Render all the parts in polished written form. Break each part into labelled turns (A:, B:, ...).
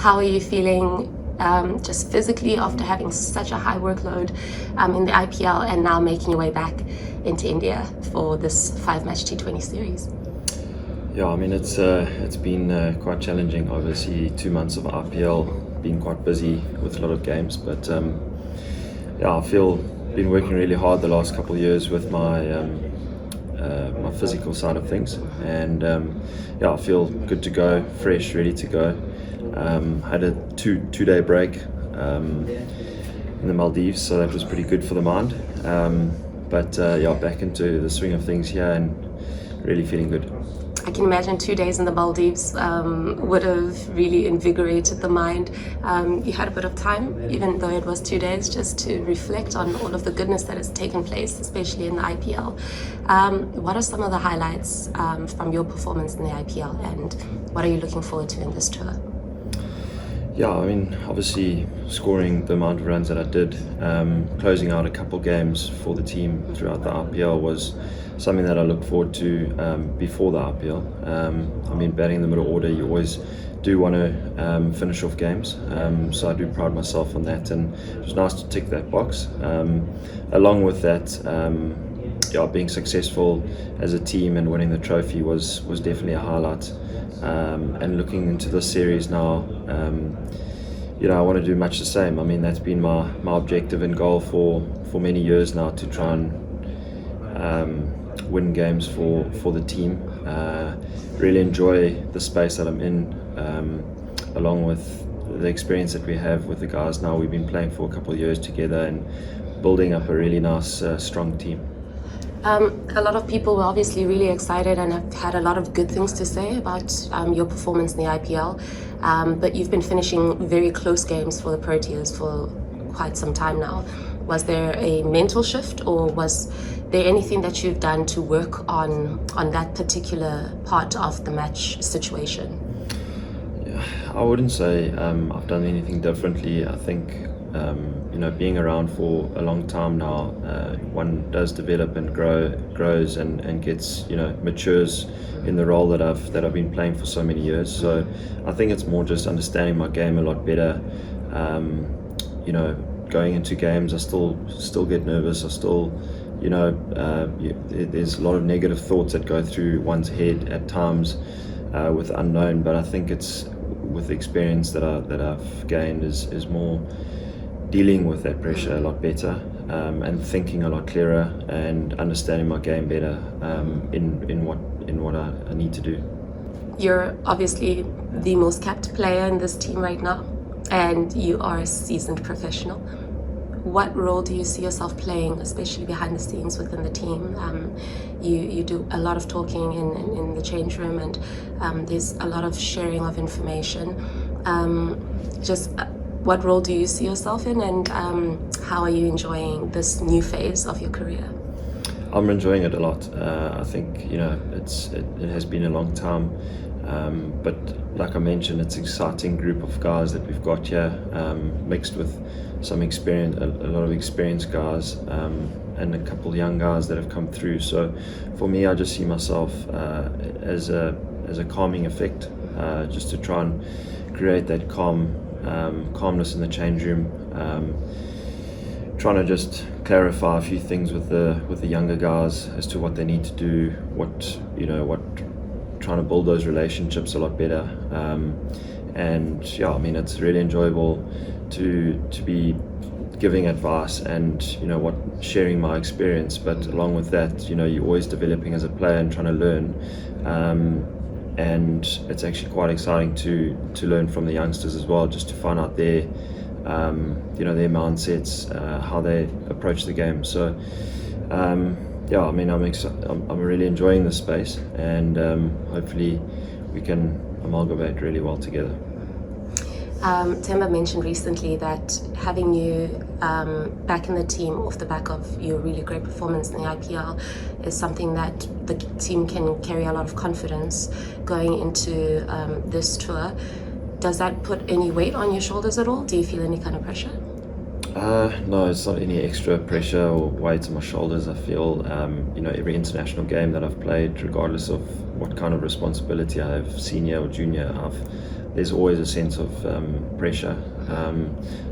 A: How are you feeling just physically after having such a high workload in the IPL and now making your way back into India for this 5-match T20 series?
B: Yeah, I mean it's been quite challenging. Obviously, 2 months of IPL, been quite busy with a lot of games, but yeah, I feel been working really hard the last couple of years with my my physical side of things, and yeah, I feel good to go, fresh, ready to go. Had a two-day break in the Maldives, so that was pretty good for the mind. But yeah, back into the swing of things here and really feeling good.
A: I can imagine 2 days in the Maldives would have really invigorated the mind. You had a bit of time, even though it was 2 days, just to reflect on all of the goodness that has taken place, especially in the IPL. What are some of the highlights from your performance in the IPL, and what are you looking forward to in this tour?
B: Yeah, I mean, obviously scoring the amount of runs that I did, closing out a couple games for the team throughout the IPL was something that I look forward to before the IPL. I mean, batting in the middle order, you always do want to finish off games, so I do pride myself on that, and it was nice to tick that box. Along with that, yeah, being successful as a team and winning the trophy was definitely a highlight. And looking into this series now, you know, I want to do much the same. I mean, that's been my objective and goal for many years now, to try and win games for the team. Really enjoy the space that I'm in, along with the experience that we have with the guys now. We've been playing for a couple of years together and building up a really nice, strong team.
A: A lot of people were obviously really excited and have had a lot of good things to say about your performance in the IPL, but you've been finishing very close games for the Proteas for quite some time now. Was there a mental shift, or was there anything that you've done to work on that particular part of the match situation?
B: Yeah, I wouldn't say I've done anything differently. I think you know, being around for a long time now, one does develop and grows and gets, you know, matures in the role that I've been playing for so many years. So I think it's more just understanding my game a lot better. You know, going into games, I still get nervous. I still, you know, there's a lot of negative thoughts that go through one's head at times with the unknown. But I think it's with the experience that I've gained is more dealing with that pressure a lot better, and thinking a lot clearer and understanding my game better in what I need to do.
A: You're obviously the most capped player in this team right now, and you are a seasoned professional. What role do you see yourself playing, especially behind the scenes within the team? You do a lot of talking in the change room, and there's a lot of sharing of information. What role do you see yourself in, and how are you enjoying this new phase of your career?
B: I'm enjoying it a lot. I think, you know, it has been a long time, but like I mentioned, it's an exciting group of guys that we've got here, mixed with some experience, a lot of experienced guys, and a couple of young guys that have come through. So for me, I just see myself as a calming effect, just to try and create that calmness in the change room, trying to just clarify a few things with the younger guys as to what they need to do, trying to build those relationships a lot better, and yeah, I mean, it's really enjoyable to be giving advice and, you know, sharing my experience, but along with that, you know, you're always developing as a player and trying to learn, and it's actually quite exciting to learn from the youngsters as well, just to find out their you know, their mindsets, how they approach the game. So yeah, I mean, I'm really enjoying this space, and hopefully we can amalgamate really well together.
A: Temba mentioned recently that having you back in the team off the back of your really great performance in the IPL is something that the team can carry a lot of confidence going into this tour. Does that put any weight on your shoulders at all? Do you feel any kind of pressure?
B: No, it's not any extra pressure or weight on my shoulders. I feel, you know, every international game that I've played, regardless of what kind of responsibility I have, senior or junior, I've there's always a sense of pressure.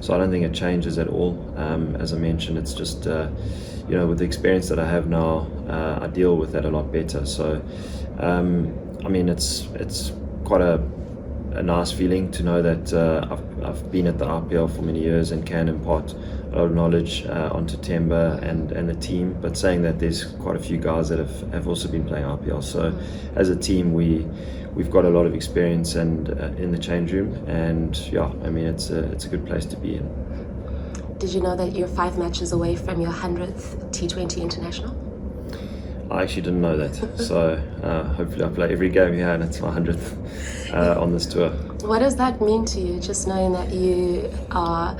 B: So I don't think it changes at all. As I mentioned, it's just with the experience that I have now, I deal with that a lot better. So I mean, it's quite a nice feeling to know that I've been at the IPL for many years and can impart a lot of knowledge onto Temba and the team. But saying that, there's quite a few guys that have also been playing IPL. So as a team, we've got a lot of experience and in the change room, and yeah, I mean, it's a good place to be in.
A: Did you know that you're 5 matches away from your 100th T20 international?
B: I actually didn't know that. So hopefully I play every game here and it's my 100th on this tour.
A: What does that mean to you, just knowing that you are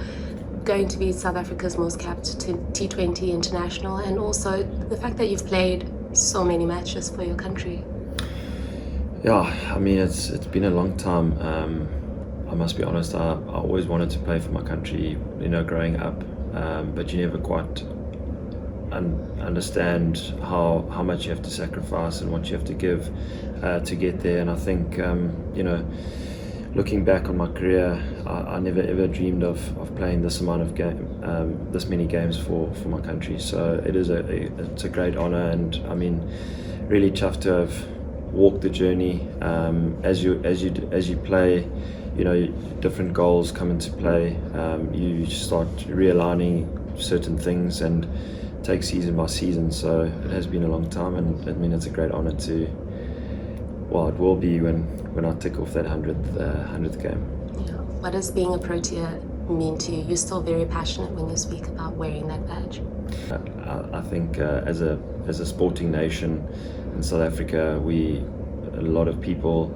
A: going to be South Africa's most capped T20 international, and also the fact that you've played so many matches for your country?
B: Yeah, I mean, it's been a long time. I must be honest, I always wanted to play for my country, growing up, but you never quite understand how much you have to sacrifice and what you have to give to get there. And I think looking back on my career, I never ever dreamed of playing this amount of this many games for my country. So it's a great honor, and I mean, really chuffed to have walked the journey. As you play, different goals come into play. You start realigning certain things and take season by season. So it has been a long time, and I mean, it's a great honor it will be when I tick off that 100th game.
A: Yeah. What does being a Protea mean to you? You're still very passionate when you speak about wearing that badge.
B: I think as a sporting nation in South Africa, a lot of people,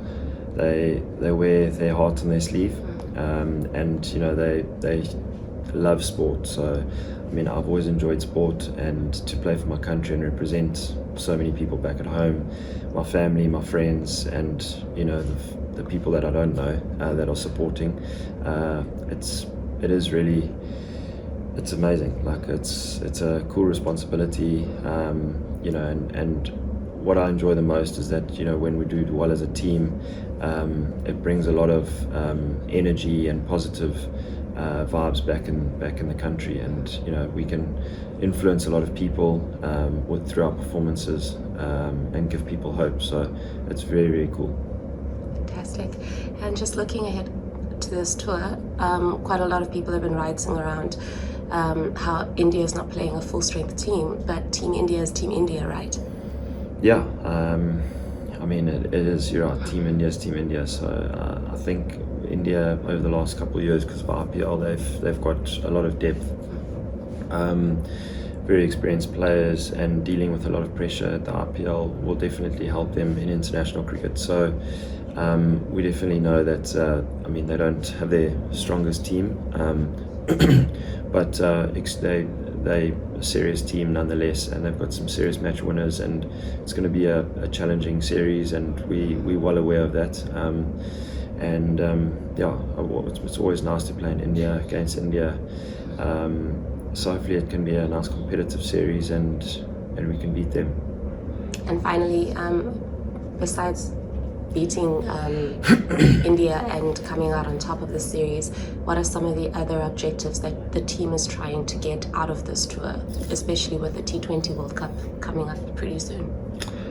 B: they wear their heart on their sleeve, and they love sport. So I mean, I've always enjoyed sport, and to play for my country and represent so many people back at home, my family, my friends, and the people that I don't know that are supporting, it's amazing. Like it's a cool responsibility, and what I enjoy the most is that when we do well as a team, it brings a lot of energy and positive vibes back in the country, and we can influence a lot of people through our performances, and give people hope. So it's very, very cool.
A: Fantastic. And just looking ahead to this tour, quite a lot of people have been writing around how India is not playing a full strength team, but Team India is Team India, right?
B: Yeah, I mean, it is, you're right, Team India is Team India. So I think India over the last couple of years, because of IPL, they've got a lot of depth, very experienced players, and dealing with a lot of pressure at the IPL will definitely help them in international cricket. So we definitely know that I mean, they don't have their strongest team, but they a serious team nonetheless, and they've got some serious match winners, and it's going to be a challenging series, and we're well aware of that. It's always nice to play in India, against India. So hopefully it can be a nice competitive series, and we can beat them.
A: And finally, besides beating India and coming out on top of the series, what are some of the other objectives that the team is trying to get out of this tour, especially with the T20 World Cup coming up pretty soon?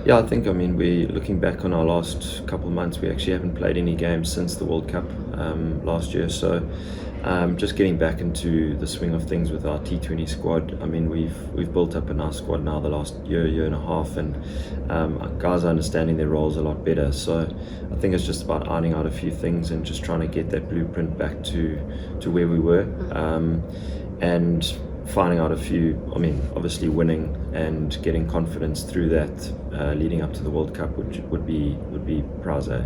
B: Yeah, I think, I mean, looking back on our last couple of months, we actually haven't played any games since the World Cup last year. So just getting back into the swing of things with our T20 squad. I mean, we've built up a nice squad now the last year and a half, and guys are understanding their roles a lot better. So I think it's just about ironing out a few things and just trying to get that blueprint back to where we were, and finding out a few, I mean, obviously winning and getting confidence through that leading up to the World Cup would be prize A.